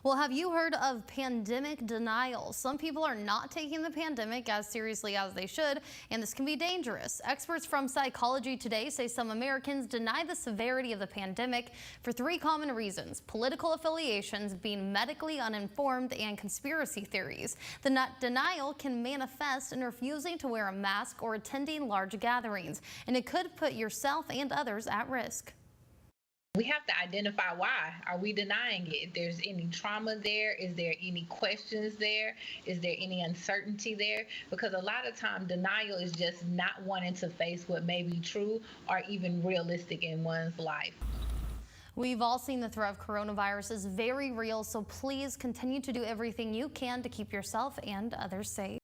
Well, have you heard of pandemic denial? Some people are not taking the pandemic as seriously as they should, and this can be dangerous. Experts from Psychology Today say some Americans deny the severity of the pandemic for three common reasons: political affiliations, being medically uninformed, and conspiracy theories. The denial can manifest in refusing to wear a mask or attending large gatherings, and it could put yourself and others at risk. We have to identify why. Are we denying it? If there's any trauma there, is there any questions there? Is there any uncertainty there? Because a lot of time denial is just not wanting to face what may be true or even realistic in one's life. We've all seen the threat of coronavirus is very real, so please continue to do everything you can to keep yourself and others safe.